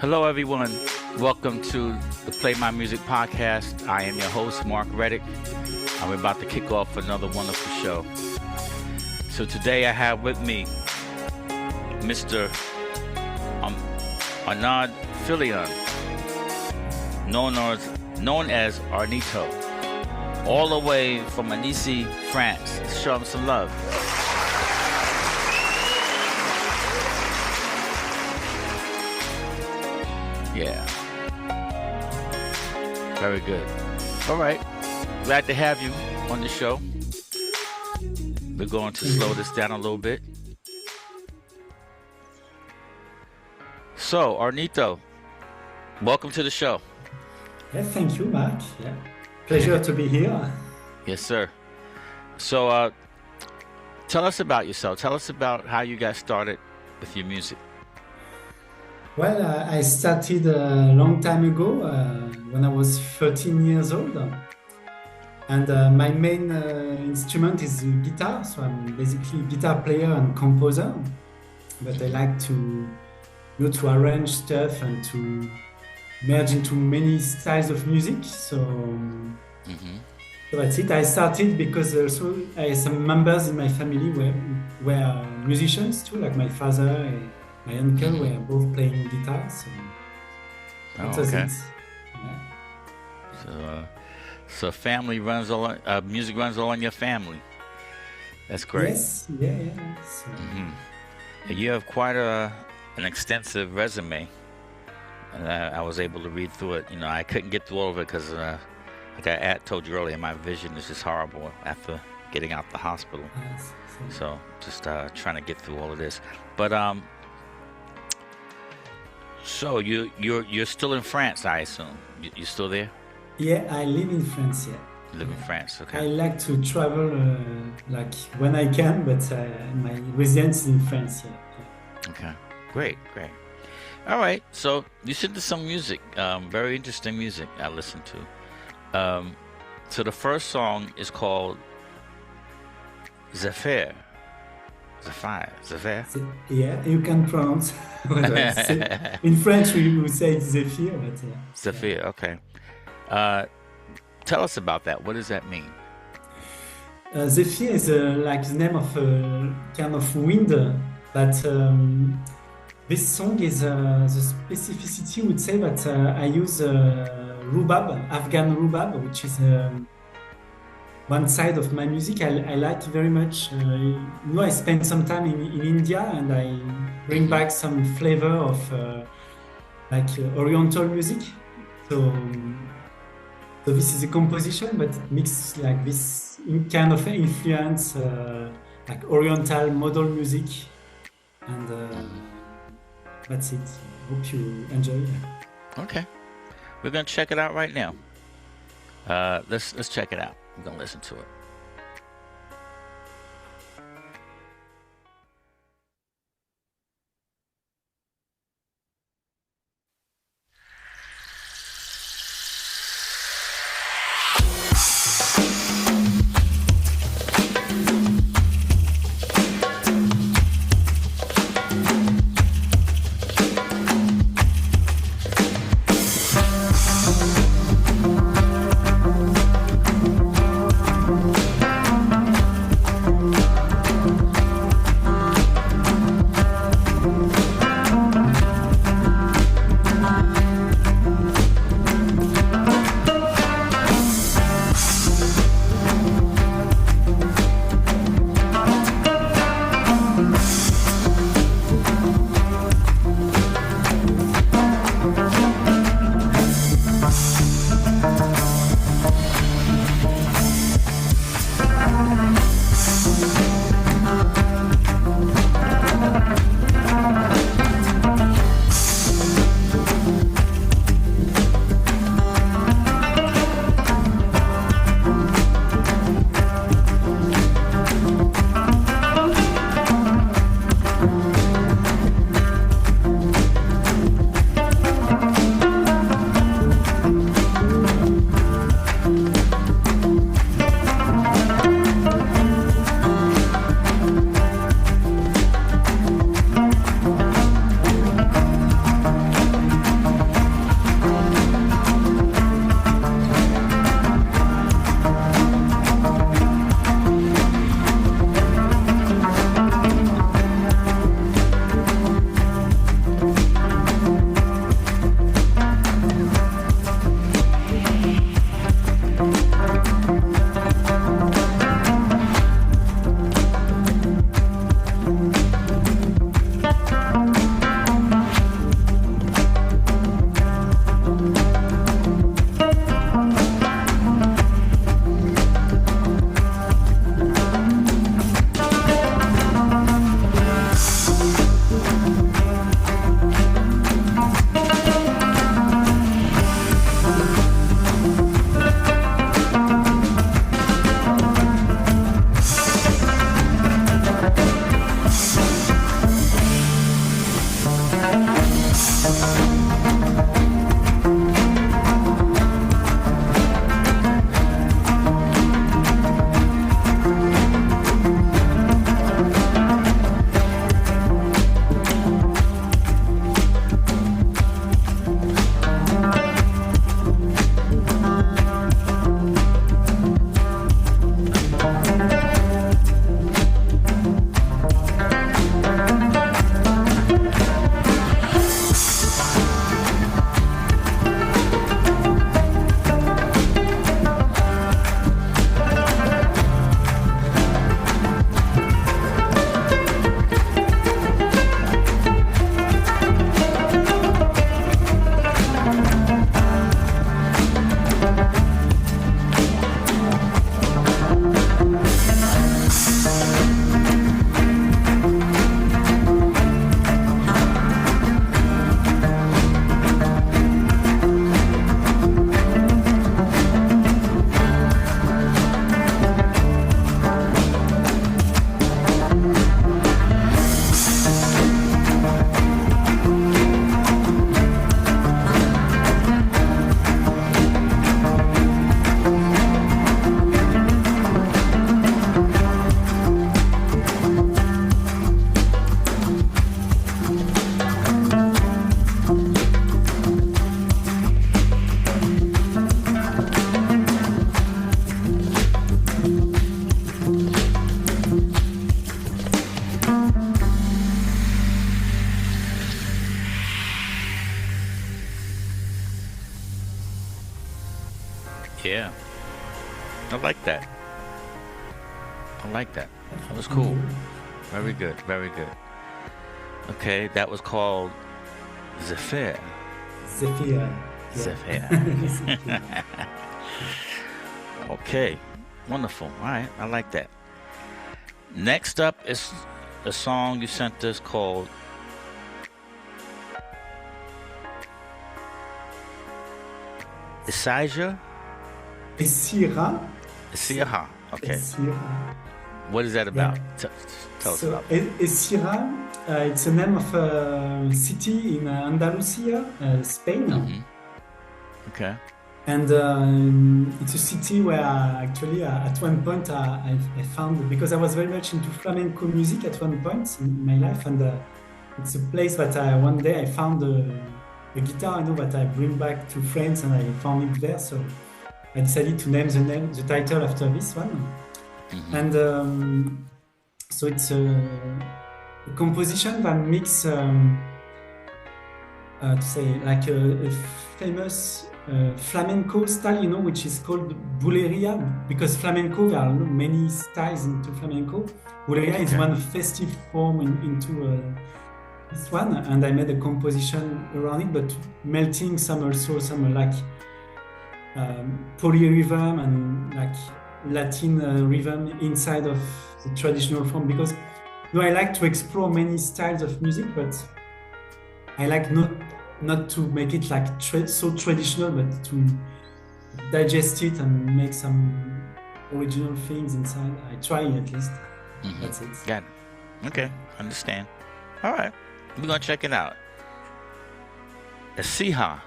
Hello, everyone. Welcome to the Play My Music podcast. I am your host, Mark Reddick. I'm about to kick off another wonderful show. So today I have with me Mr. Arnito W, known as Arnito, all the way from Nice, France. Let's show him some love. Yeah. Very good. All right. Glad to have you on the show. We're going to slow this down a little bit. So, Arnito, welcome to the show. Yeah, thank you, Mark. Yeah. Pleasure to be here. Yes, sir. So, tell us about yourself. Tell us about how you got started with your music. Well, I started a long time ago when I was 13 years old. And my main instrument is guitar, so I'm basically a guitar player and composer. But I like to arrange stuff and to merge into many styles of music. So that's it. I started because also some members in my family were musicians too, like my father and my uncle were both playing guitar. So that was it. Yeah. So family runs all, music runs all in your family. That's great. Yes, yeah. So. You have quite an extensive resume. And I was able to read through it. You know, I couldn't get through all of it because, like I told you earlier, my vision is just horrible after getting out the hospital. Yes, so just trying to get through all of this. But so you're still in France, I assume. You're still there? Yeah, I live in France. Yeah. You live in France, okay. I like to travel like when I can, but my residence is in France. Yeah. Okay, great. All right, so you sent us some music, very interesting music I listened to. So the first song is called Zephyr. Yeah, you can pronounce. In French, we would say Zephyr. But, Zephyr, okay. Tell us about that. What does that mean? Zephyr is like the name of a kind of wind, but this song is the specificity would say that I use rhubarb, Afghan rhubarb, which is one side of my music. I like very much. I spent some time in India and I bring back some flavor of Oriental music. So this is a composition, but it mixes like this kind of influence, like Oriental modal music, and that's it. Hope you enjoy. Okay, we're gonna check it out right now. Let's check it out. I'm gonna listen to it. I like that. I like that. That was Thank cool. you. Very good. Very good. Okay, that was called Zephyr. Zephyr. Zephyr. Zephyr. Okay, wonderful. All right, I like that. Next up is a song you sent us called Isijah? Esira. Isijah. Okay. Esira. What is that about? Yeah. Tell us So about it. Esira, it's the name of a city in Andalusia, Spain. Mm-hmm. Okay. And it's a city where actually at one point I found, because I was very much into flamenco music at one point in my life, and it's a place that one day I found a guitar, that I bring back to France, and I found it there. So I decided to name the title after this one. Mm-hmm. And so it's a composition that mix to say like a famous flamenco style, which is called buleria, because flamenco, there are many styles into flamenco. Buleria is Okay. one festive form into this one, and I made a composition around it, but melting some like polyrhythm and like Latin rhythm inside of the traditional form, because I like to explore many styles of music, but I like not to make it like so traditional, but to digest it and make some original things inside. I try at least. Mm-hmm. That's it. Got it. Okay, understand. All right, we're gonna check it out. Isijah.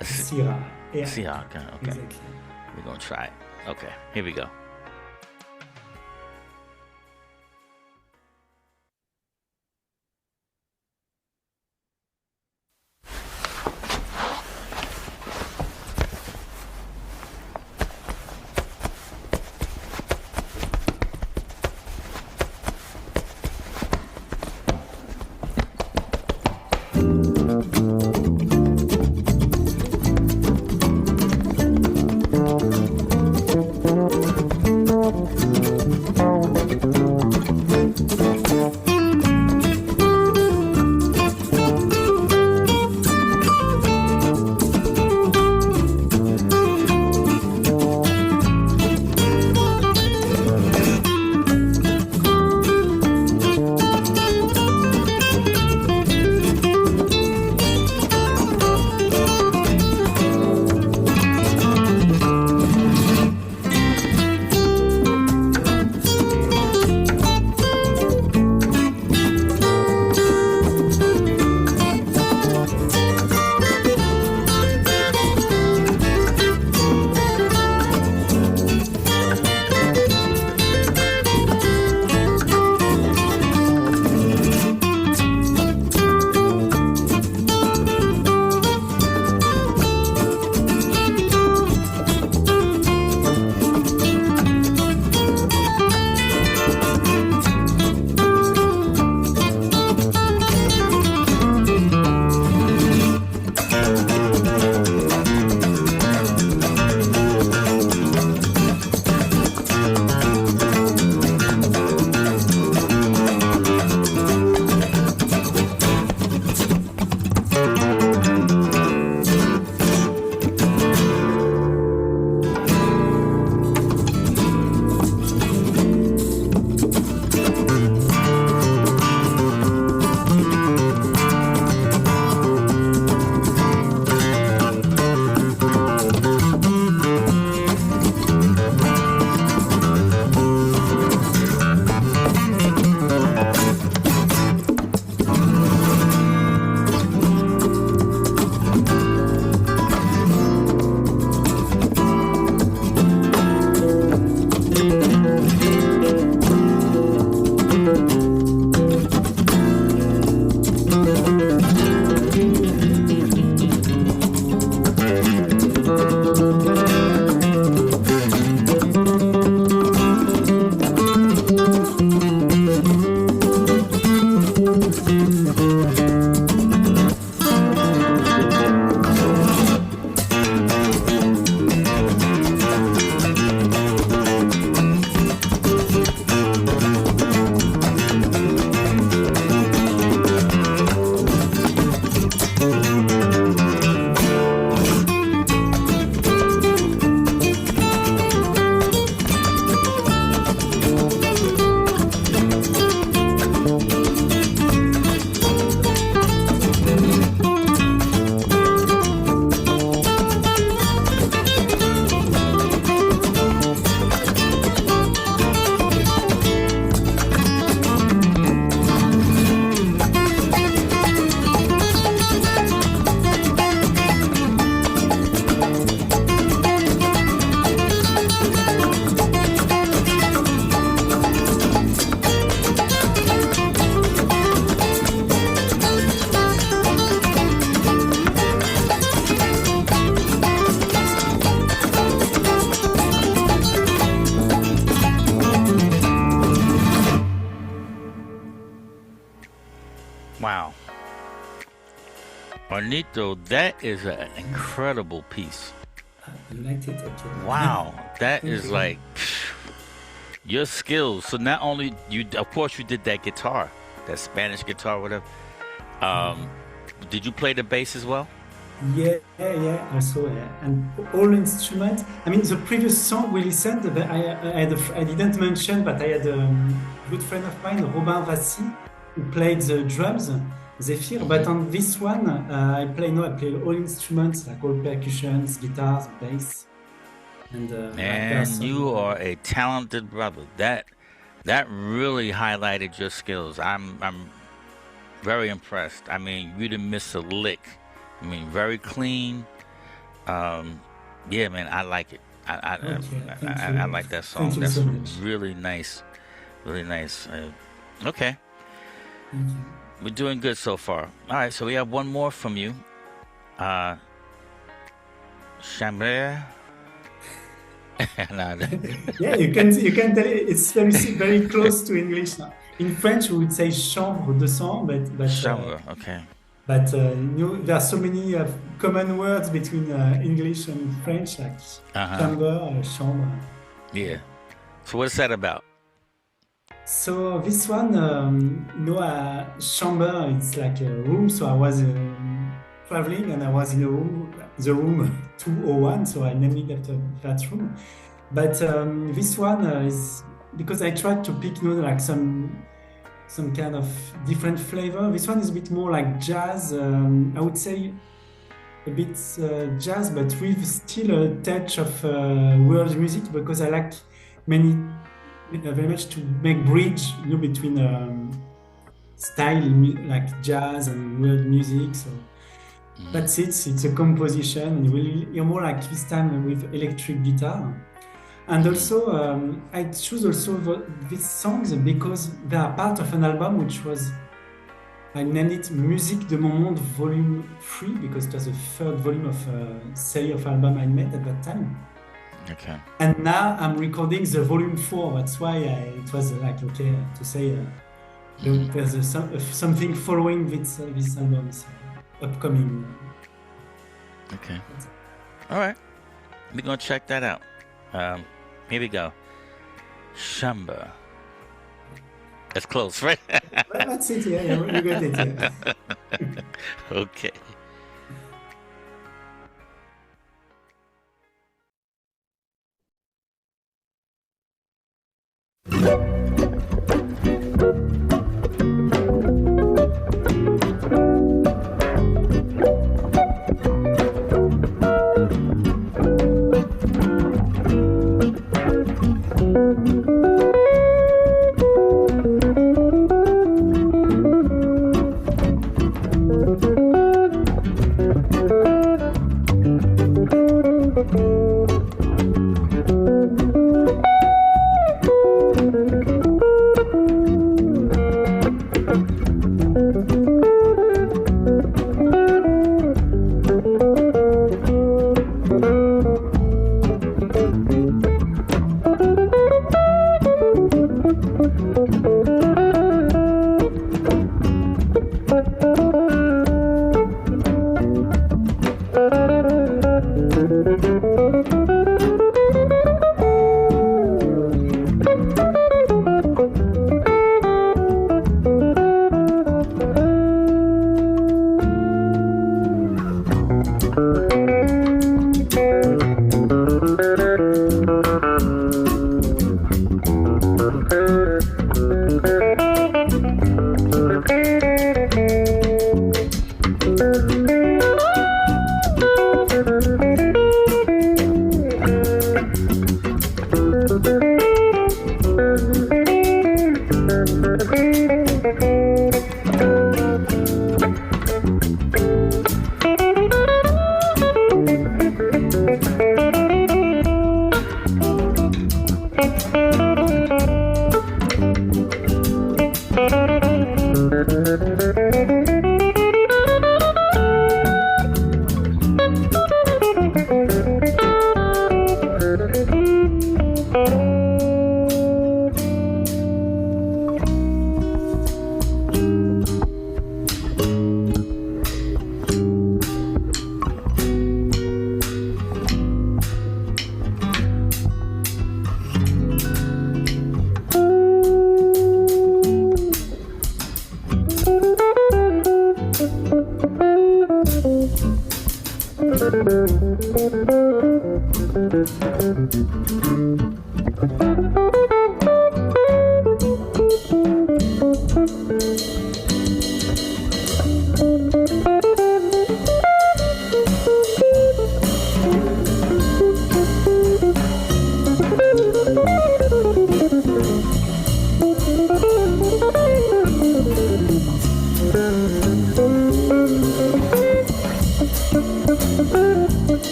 Syrah. Yeah, Isijah. Okay. exactly. We're gonna try it. Okay, here we go. Wow. Arnito, that is an incredible piece. You liked it? Okay. Wow. That Thank is you. like your skills. So not only you, of course, you did that guitar, that Spanish guitar, whatever. Um, did you play the bass as well? Yeah. Also, yeah. And all instruments. I mean, the previous song we listened, I didn't mention, but I had a good friend of mine, Robin Vassy, who played the drums, Zephyr. But Hmm. on this one, I play all instruments, like all percussions, guitars, bass, and like there are And some. you are a talented brother. That really highlighted your skills. I'm very impressed. I mean, you didn't miss a lick. I mean, very clean. Um, yeah, man, I like it. Okay, thank I you, like that thank song. you so That's much. really nice, really nice. Okay, Thank you. we're doing good so far. All right, so we have one more from you, uh, Chambre. No, Yeah, you can tell it's very close to English now. In French, we would say chambre de sang, Chambre. Okay. there are so many common words between English and French, like Uh huh. chamber, chambre. Yeah. Yeah. So what's that about? So this one, chamber, it's like a room. So I was traveling and I was in a room, the room 201. So I named it after that room. But this one is because I tried to pick, like some kind of different flavor. This one is a bit more like jazz. I would say a bit jazz, but with still a touch of world music because I like many very much to make bridge, between like jazz and world music. So Mm, that's it. It's a composition. You will hear more like this time with electric guitar. And mm-hmm. also, I choose also these songs because they are part of an album which was, I named it Musique de mon monde Volume 3 because it was the third volume of a series of album I made at that time. Okay. And now I'm recording the volume 4. That's why it was like, okay, to say Mm-hmm. there's something following this album, so upcoming. Okay. All right. We're gonna check that out. Um, Here we go. Chambre. That's close, right? Well, that's it, yeah, you got it, yeah. Okay.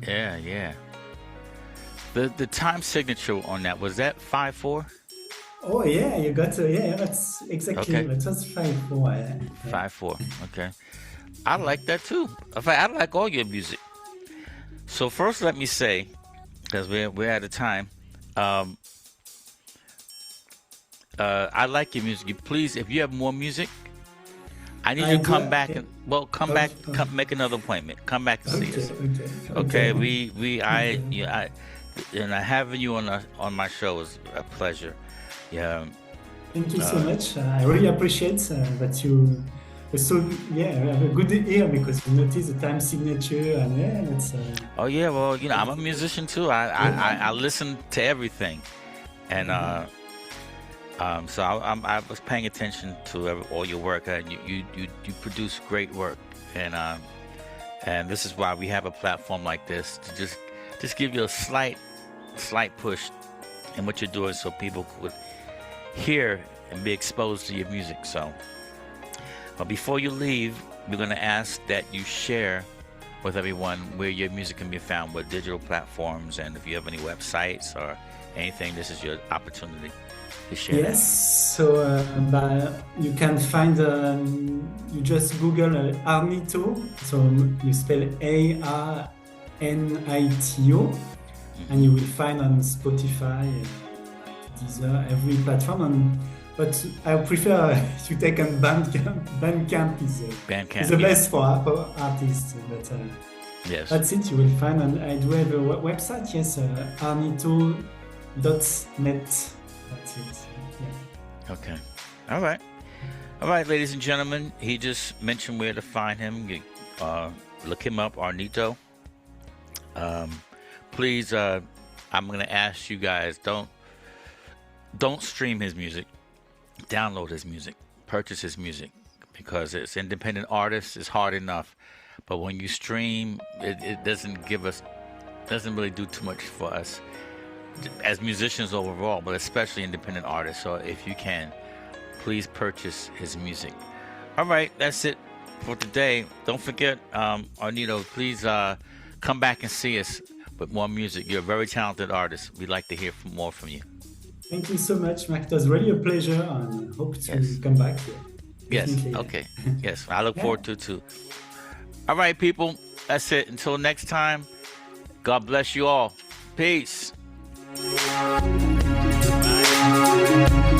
Yeah, yeah. The time signature on that, was that 5/4? Oh yeah, you got yeah, that's exactly. Okay. That was 5/4. Yeah. 5/4. Okay. I like that too. In fact, I like all your music. So first, let me say, because we're out of time, I like your music. Please, if you have more music, I need you to come back and come back, make another appointment. Come back and see us. Okay. And having you on my show is a pleasure. Yeah. Thank you so much. I really appreciate that you also have a good ear, because you notice the time signature, and that's. Oh yeah, well, I'm a musician too. I listen to everything, and so I was paying attention to all your work, and you produce great work, and this is why we have a platform like this, to just give you a slight push in what you're doing, so people could hear and be exposed to your music. So, but before you leave, we're going to ask that you share with everyone where your music can be found, what digital platforms, and if you have any websites or anything, this is your opportunity to share. Yes, so you can find, you just Google Arnito, so you spell Arnito, and you will find on Spotify, Deezer, every platform. But I prefer to take on Bandcamp. Bandcamp is the best for artists. But yes, that's it. You will find, and I do have a website. Yes, arnito.net. That's it. Yeah. Okay. All right, ladies and gentlemen. He just mentioned where to find him. Look him up, Arnito. Please, I'm going to ask you guys, don't stream his music. Download his music. Purchase his music, because it's independent artists. It's hard enough, but when you stream, it doesn't really do too much for us as musicians overall, but especially independent artists. So if you can, please purchase his music. All right, that's it for today. Don't forget, Arnito, please come back and see us with more music. You're a very talented artist. We'd like to hear more from you. Thank you so much, Mark. It was really a pleasure, and hope to come back here. Yes, okay. Yes, I look forward to it too. All right, people, that's it. Until next time, God bless you all. Peace. Bye.